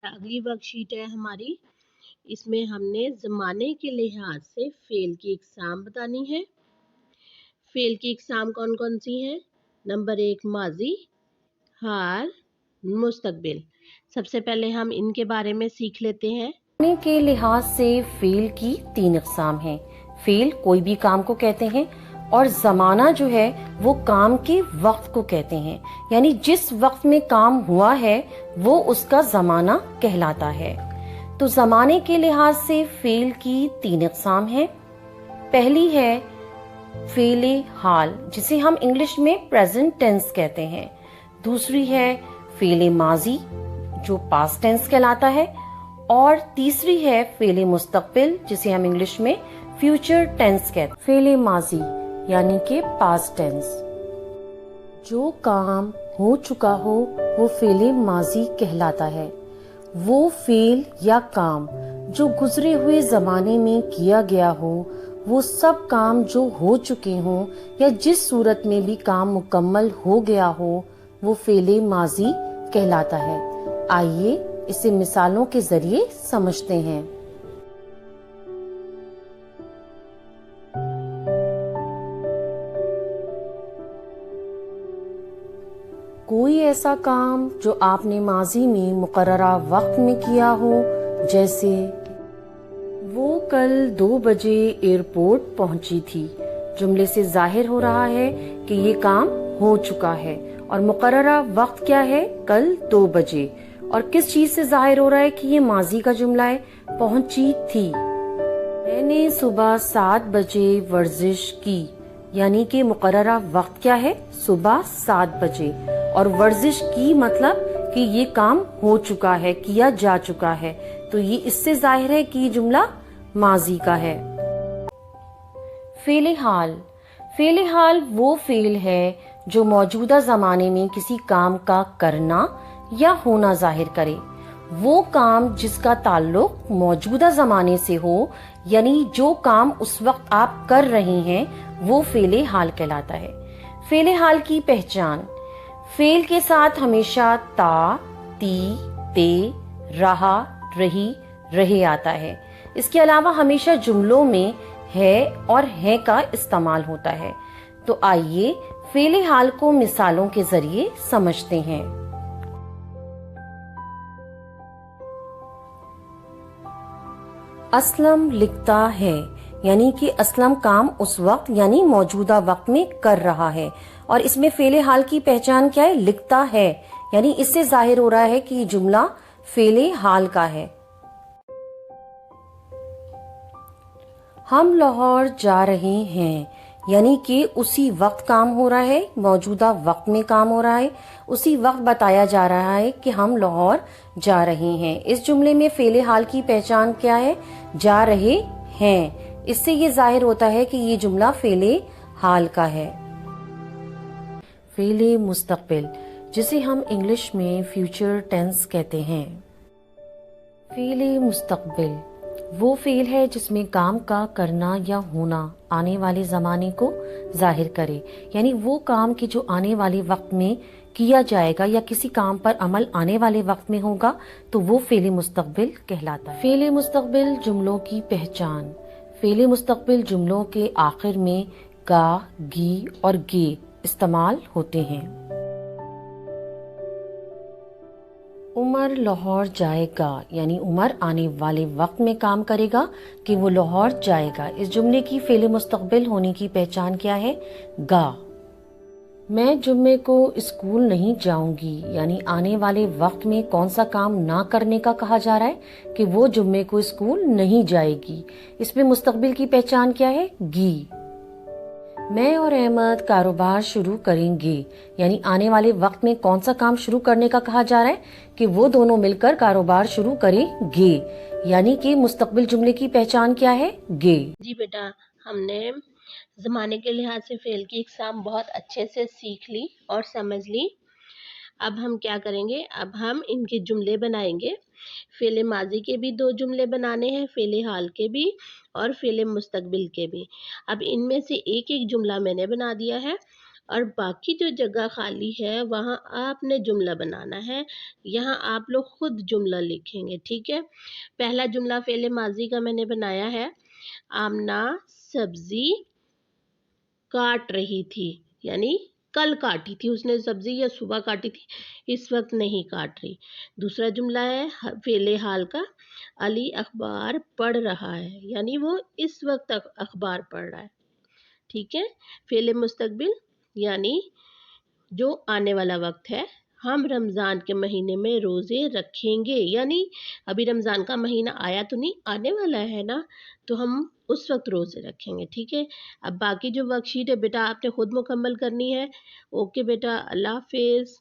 اگلی work sheet ہے ہماری، اس میں ہم نے زمانے کے لحاظ سے فعل کی اقسام بتانی ہے۔ فعل کی اقسام کون کون سی ہیں؟ نمبر 1 ماضی، حال، مستقبل۔ سب سے پہلے ہم ان کے بارے میں سیکھ لیتے ہیں۔ زمانے کے لحاظ سے فعل کی 3 اقسام ہیں۔ فعل کوئی بھی کام کو کہتے ہیں، اور زمانہ جو ہے وہ کام کے وقت کو کہتے ہیں، یعنی جس وقت میں کام ہوا ہے وہ اس کا زمانہ کہلاتا ہے۔ تو زمانے کے لحاظ سے فعل کی 3 اقسام ہیں۔ پہلی ہے فعل حال، جسے ہم انگلش میں پریزنٹ ٹینس کہتے ہیں۔ دوسری ہے فعل ماضی، جو پاسٹ ٹینس کہلاتا ہے، اور تیسری ہے فعل مستقبل، جسے ہم انگلش میں فیوچر ٹینس کہتے ہیں۔ فعل ماضی یعنی کہ پاسٹ ٹینس، جو کام ہو چکا ہو وہ فعل ماضی کہلاتا ہے۔ وہ فعل یا کام جو گزرے ہوئے زمانے میں کیا گیا ہو، وہ سب کام جو ہو چکے ہوں یا جس صورت میں بھی کام مکمل ہو گیا ہو وہ فعل ماضی کہلاتا ہے۔ آئیے اسے مثالوں کے ذریعے سمجھتے ہیں۔ کوئی ایسا کام جو آپ نے ماضی میں مقررہ وقت میں کیا ہو، جیسے وہ کل 2 بجے ایئرپورٹ پہنچی تھی۔ جملے سے ظاہر ہو رہا ہے کہ یہ کام ہو چکا ہے، اور مقررہ وقت کیا ہے؟ کل 2 بجے۔ اور کس چیز سے ظاہر ہو رہا ہے کہ یہ ماضی کا جملہ ہے؟ پہنچی تھی۔ میں نے صبح 7 بجے ورزش کی، یعنی کہ مقررہ وقت کیا ہے؟ صبح 7 بجے، اور ورزش کی مطلب کہ یہ کام ہو چکا ہے، کیا جا چکا ہے، تو یہ اس سے ظاہر ہے کہ یہ جملہ ماضی کا ہے۔ فعل حال، فعل حال وہ فعل ہے جو موجودہ زمانے میں کسی کام کا کرنا یا ہونا ظاہر کرے۔ وہ کام جس کا تعلق موجودہ زمانے سے ہو، یعنی جو کام اس وقت آپ کر رہے ہیں وہ فعل حال کہلاتا ہے۔ فعل حال کی پہچان، فعل کے ساتھ ہمیشہ تا، تی، تے، رہا، رہی، رہے آتا ہے۔ اس کے علاوہ ہمیشہ جملوں میں ہے اور ہیں کا استعمال ہوتا ہے۔ تو آئیے فعل حال کو مثالوں کے ذریعے سمجھتے ہیں۔ اسلم لکھتا ہے، یعنی کہ اسلم کام اس وقت یعنی موجودہ وقت میں کر رہا ہے، اور اس میں فعل حال کی پہچان کیا ہے؟ لکھتا ہے، یعنی اس سے ظاہر ہو رہا ہے کہ یہ جملہ فعل حال کا ہے۔ ہم لاہور جا رہے ہیں، یعنی کہ اسی وقت کام ہو رہا ہے، موجودہ وقت میں کام ہو رہا ہے، اسی وقت بتایا جا رہا ہے کہ ہم لاہور جا رہے ہیں۔ اس جملے میں فعل حال کی پہچان کیا ہے؟ جا رہے ہیں۔ اس سے یہ ظاہر ہوتا ہے کہ یہ جملہ فعل حال کا ہے۔ فعل مستقبل، جسے ہم انگلش میں فیوچر ٹینس کہتے ہیں۔ فعل مستقبل وہ فعل ہے جس میں کام کا کرنا یا ہونا آنے والے زمانے کو ظاہر کرے، یعنی وہ کام کہ جو آنے والے وقت میں کیا جائے گا یا کسی کام پر عمل آنے والے وقت میں ہوگا تو وہ فعل مستقبل کہلاتا ہے۔ فعل مستقبل جملوں کی پہچان، فعل مستقبل جملوں کے آخر میں گا، گی اور گے استعمال ہوتے ہیں۔ عمر لاہور جائے گا، یعنی عمر آنے والے وقت میں کام کرے گا کہ وہ لاہور جائے گا۔ اس جملے کی فعل مستقبل ہونے کی پہچان کیا ہے؟ گا۔ میں جمعے کو اسکول نہیں جاؤں گی، یعنی آنے والے وقت میں کون سا کام نہ کرنے کا کہا جا رہا ہے کہ وہ جمعے کو اسکول نہیں جائے گی۔ اس میں مستقبل کی پہچان کیا ہے؟ گی۔ میں اور احمد کاروبار شروع کریں گے، یعنی آنے والے وقت میں کون سا کام شروع کرنے کا کہا جا رہا ہے کہ وہ دونوں مل کر کاروبار شروع کریں گے، یعنی کہ مستقبل جملے کی پہچان کیا ہے؟ گے۔ جی بیٹا، ہم نے زمانے کے لحاظ سے فعل کی اقسام بہت اچھے سے سیکھ لی اور سمجھ لی۔ اب ہم کیا کریں گے؟ اب ہم ان کے جملے بنائیں گے۔ فعل ماضی کے بھی 2 جملے بنانے ہیں، فعل حال کے بھی اور فعل مستقبل کے بھی۔ اب ان میں سے ایک ایک جملہ میں نے بنا دیا ہے، اور باقی جو جگہ خالی ہے وہاں آپ نے جملہ بنانا ہے. یہاں آپ لوگ خود جملہ لکھیں گے. ٹھیک ہے. پہلا جملہ فعل ماضی کا میں نے بنایا ہے. آمنہ سبزی کاٹ رہی تھی، یعنی کل کاٹی تھی اس نے سبزی یا صبح کاٹی تھی، اس وقت نہیں کاٹ رہی. دوسرا جملہ ہے فعل حال کا. علی اخبار پڑھ رہا ہے، یعنی وہ اس وقت اخبار پڑھ رہا ہے. ٹھیک ہے. فعل مستقبل یعنی جو آنے والا وقت ہے. ہم رمضان کے مہینے میں روزے رکھیں گے، یعنی ابھی رمضان کا مہینہ آیا تو نہیں، آنے والا ہے نا، تو ہم اس وقت روزے رکھیں گے. ٹھیک ہے. اب باقی جو ورک شیٹ ہے بیٹا آپ نے خود مکمل کرنی ہے. اوکے بیٹا، اللہ حافظ.